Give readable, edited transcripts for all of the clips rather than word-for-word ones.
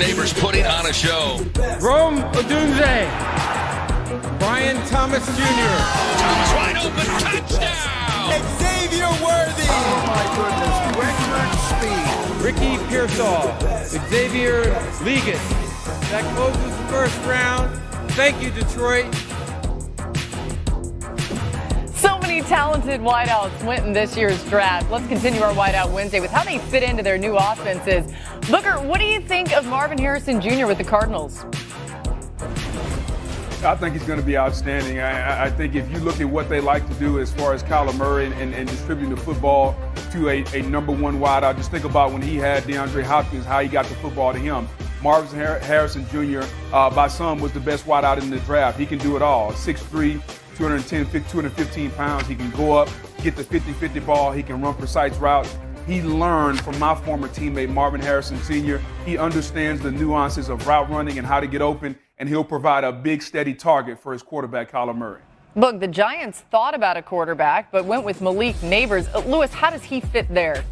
Neighbors putting on a show. Rome Odunze. Brian Thomas Jr. Thomas wide open, touchdown! Xavier Worthy. Oh my goodness, record speed. Ricky Pearsall. Xavier Legis. That closes the first round. Thank you, Detroit. So many talented wideouts went in this year's draft. Let's continue our Wideout Wednesday with how they fit into their new offenses. Booker, what do you think of Marvin Harrison Jr. with the Cardinals? I think he's going to be outstanding. I think if you look at what they like to do as far as Kyler Murray and distributing the football to a number one wideout, just think about when he had DeAndre Hopkins, how he got the football to him. Marvin Harrison Jr., by some, was the best wideout in the draft. He can do it all. 6'3", 215 pounds. He can go up, get the 50-50 ball. He can run precise routes. He learned from my former teammate, Marvin Harrison Sr. He understands the nuances of route running and how to get open, and he'll provide a big, steady target for his quarterback, Kyler Murray. Look, the Giants thought about a quarterback, but went with Malik Neighbors. Lewis, how does he fit there?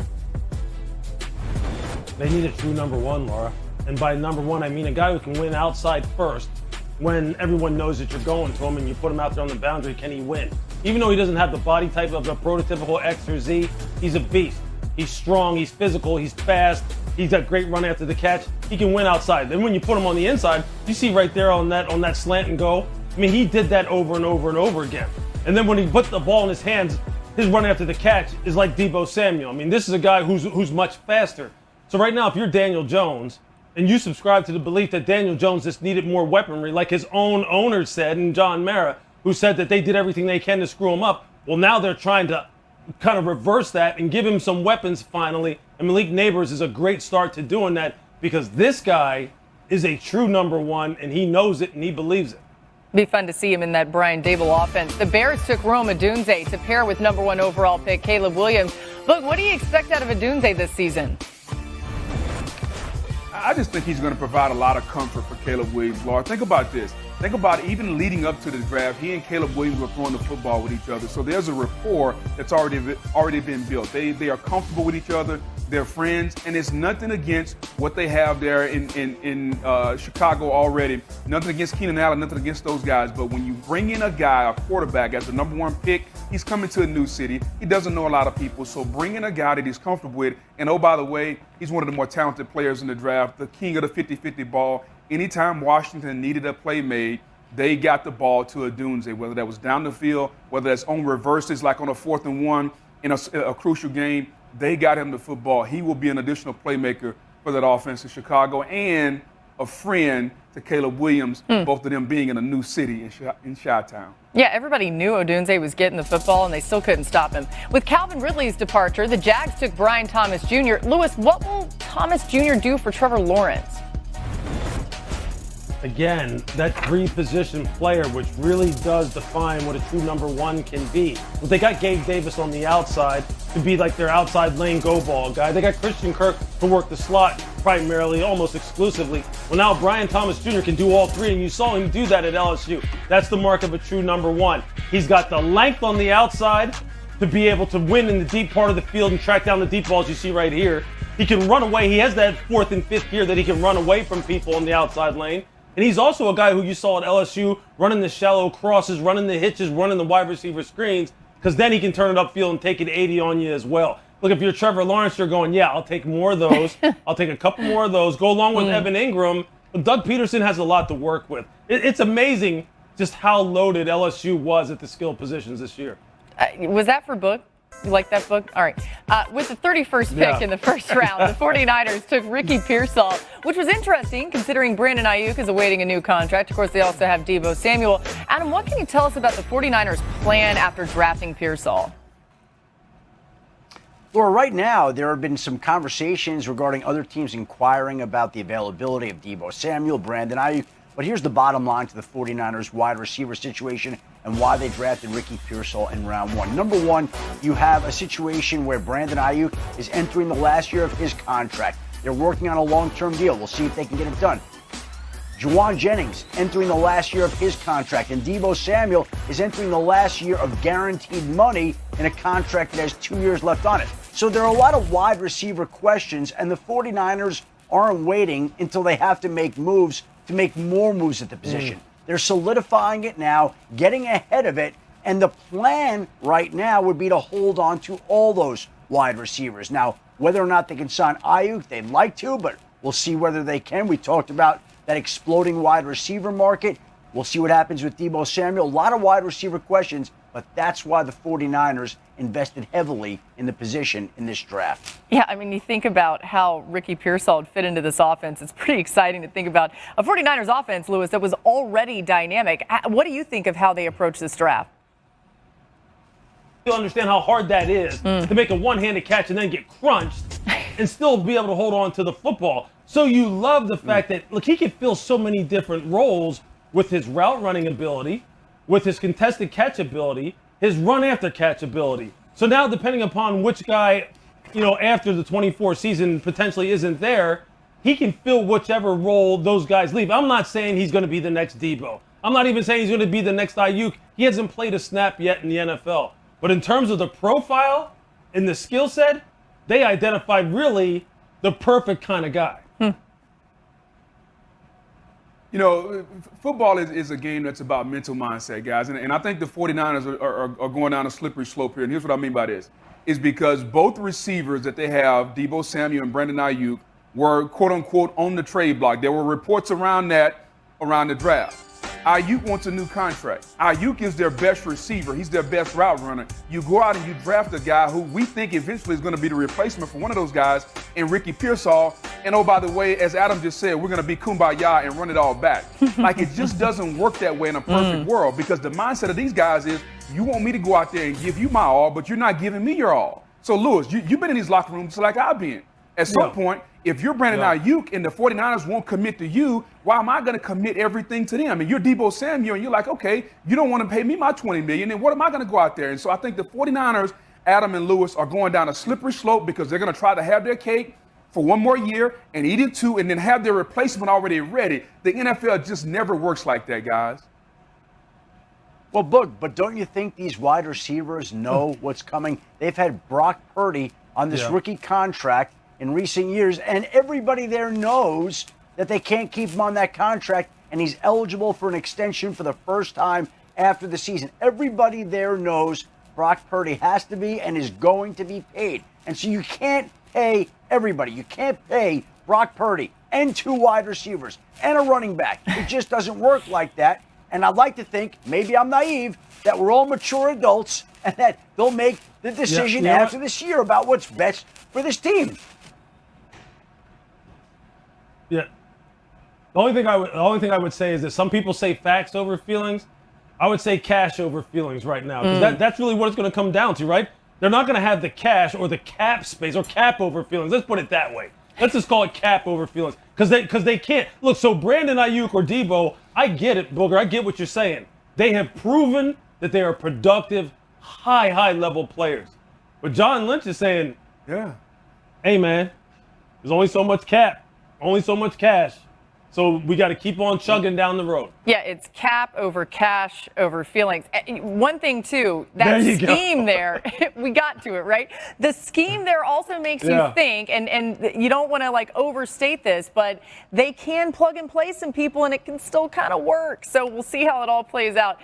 They need a true number one, Laura. And by number one, I mean a guy who can win outside first when everyone knows that you're going to him and you put him out there on the boundary. Can he win? Even though he doesn't have the body type of the prototypical X or Z, he's a beast. He's strong, he's physical, he's fast, he's got great run after the catch. He can win outside. Then when you put him on the inside, you see right there on that slant and go. I mean, he did that over and over and over again. And then when he put the ball in his hands, his run after the catch is like Deebo Samuel. I mean, this is a guy who's much faster. So right now, if you're Daniel Jones, and you subscribe to the belief that Daniel Jones just needed more weaponry, like his own owner said, and John Mara, who said that they did everything they can to screw him up. Well, now they're trying to kind of reverse that and give him some weapons finally. And Malik Neighbors is a great start to doing that because this guy is a true number one, and he knows it and he believes it. Be fun to see him in that Brian Daboll offense. The Bears took Rome Odunze to pair with number one overall pick Caleb Williams. Look, what do you expect out of Odunze this season? I just think he's going to provide a lot of comfort for Caleb Williams, Laura. Think about this. Think about even leading up to the draft, he and Caleb Williams were throwing the football with each other. So there's a rapport that's already been built. They are comfortable with each other. They're friends, and it's nothing against what they have there in Chicago already. Nothing against Keenan Allen, nothing against those guys. But when you bring in a guy, a quarterback, as the number one pick, he's coming to a new city. He doesn't know a lot of people. So bringing a guy that he's comfortable with, and oh, by the way, he's one of the more talented players in the draft, the king of the 50-50 ball. Anytime Washington needed a play made, they got the ball to Odunze, whether that was down the field, whether that's on reverses like on a 4th and 1 in a crucial game. They got him the football. He will be an additional playmaker for that offense in Chicago and a friend to Caleb Williams, both of them being in a new city in Chi-Town. Yeah, everybody knew Odunze was getting the football, and they still couldn't stop him. With Calvin Ridley's departure, the Jags took Brian Thomas Jr. Lewis, what will Thomas Jr. do for Trevor Lawrence? Again, that three-position player, which really does define what a true number one can be. But they got Gabe Davis on the outside to be like their outside lane go-ball guy. They got Christian Kirk to work the slot primarily, almost exclusively. Well, now Brian Thomas Jr. can do all three, and you saw him do that at LSU. That's the mark of a true number one. He's got the length on the outside to be able to win in the deep part of the field and track down the deep balls you see right here. He can run away. He has that 4th and 5th gear that he can run away from people on the outside lane. And he's also a guy who you saw at LSU running the shallow crosses, running the hitches, running the wide receiver screens, because then he can turn it upfield and take it 80 on you as well. Look, if you're Trevor Lawrence, you're going, yeah, I'll take more of those. I'll take a couple more of those. Go along with Evan Ingram. But Doug Peterson has a lot to work with. It's amazing just how loaded LSU was at the skill positions this year. Was that for Book? You like that book? All right. With the 31st pick in the first round, the 49ers took Ricky Pearsall, which was interesting considering Brandon Aiyuk is awaiting a new contract. Of course, they also have Deebo Samuel. Adam, what can you tell us about the 49ers' plan after drafting Pearsall? Laura, right now, there have been some conversations regarding other teams inquiring about the availability of Deebo Samuel, Brandon Aiyuk. But here's the bottom line to the 49ers wide receiver situation and why they drafted Ricky Pearsall in round one. Number one, you have a situation where Brandon Aiyuk is entering the last year of his contract. They're working on a long-term deal. We'll see if they can get it done. Juwan Jennings entering the last year of his contract, and Deebo Samuel is entering the last year of guaranteed money in a contract that has 2 years left on it. So there are a lot of wide receiver questions, and the 49ers aren't waiting until they have to make moves to make more moves at the position. They're solidifying it now, getting ahead of it, and the plan right now would be to hold on to all those wide receivers. Now, whether or not they can sign Aiyuk, they'd like to, but we'll see whether they can. We talked about that exploding wide receiver market. We'll see what happens with Deebo Samuel. A lot of wide receiver questions, but that's why the 49ers invested heavily in the position in this draft. Yeah, I mean, you think about how Ricky Pearsall would fit into this offense. It's pretty exciting to think about a 49ers offense, Lewis, that was already dynamic. What do you think of how they approach this draft? You understand how hard that is to make a one-handed catch and then get crunched and still be able to hold on to the football. So you love the fact that, look, he can fill so many different roles with his route running ability, with his contested catch ability, his run after catch ability. So now, depending upon which guy, after the 24 season potentially isn't there, he can fill whichever role those guys leave. I'm not saying he's going to be the next Deebo. I'm not even saying he's going to be the next Aiyuk. He hasn't played a snap yet in the NFL. But in terms of the profile and the skill set, they identified really the perfect kind of guy. Football is a game that's about mental mindset, guys. And I think the 49ers are going down a slippery slope here. And here's what I mean by this. Is because both receivers that they have, Deebo Samuel and Brandon Aiyuk, were, quote-unquote, on the trade block. There were reports around the draft. Aiyuk wants a new contract. Aiyuk is their best receiver. He's their best route runner. You go out and you draft a guy who we think eventually is going to be the replacement for one of those guys in Ricky Pearsall. And oh, by the way, as Adam just said, we're going to be kumbaya and run it all back. Like, it just doesn't work that way in a perfect world, because the mindset of these guys is, you want me to go out there and give you my all, but you're not giving me your all. So, Lewis, you've been in these locker rooms like I've been. At some point, if you're Brandon Aiyuk and the 49ers won't commit to you, why am I going to commit everything to them? And you're Deebo Samuel, and you're like, okay, you don't want to pay me my $20 million, then what am I going to go out there? And so I think the 49ers, Adam and Lewis, are going down a slippery slope, because they're going to try to have their cake for one more year and eat it too, and then have their replacement already ready. The NFL just never works like that, guys. Well, but don't you think these wide receivers know what's coming? They've had Brock Purdy on this rookie contract in recent years, and everybody there knows that they can't keep him on that contract, and he's eligible for an extension for the first time after the season. Everybody there knows Brock Purdy has to be and is going to be paid. And so you can't pay everybody. You can't pay Brock Purdy and two wide receivers and a running back. It just doesn't work like that. And I'd like to think, maybe I'm naive, that we're all mature adults and that they'll make the decision after this year about what's best for this team. Yeah. The only thing I would say is that some people say facts over feelings. I would say cash over feelings right now. 'Cause that's really what it's going to come down to, right? They're not going to have the cash or the cap space or cap over feelings. Let's put it that way. Let's just call it cap over feelings. Because they can't. Look, so Brandon Aiyuk or Deebo, I get it, Booger. I get what you're saying. They have proven that they are productive, high level players. But John Lynch is saying, hey, man, there's only so much cap. Only so much cash. So we got to keep on chugging down the road. Yeah, it's cap over cash over feelings. One thing, too, that scheme there, we got to it, right? The scheme there also makes you think, and you don't want to, like, overstate this, but they can plug and play some people, and it can still kind of work. So we'll see how it all plays out.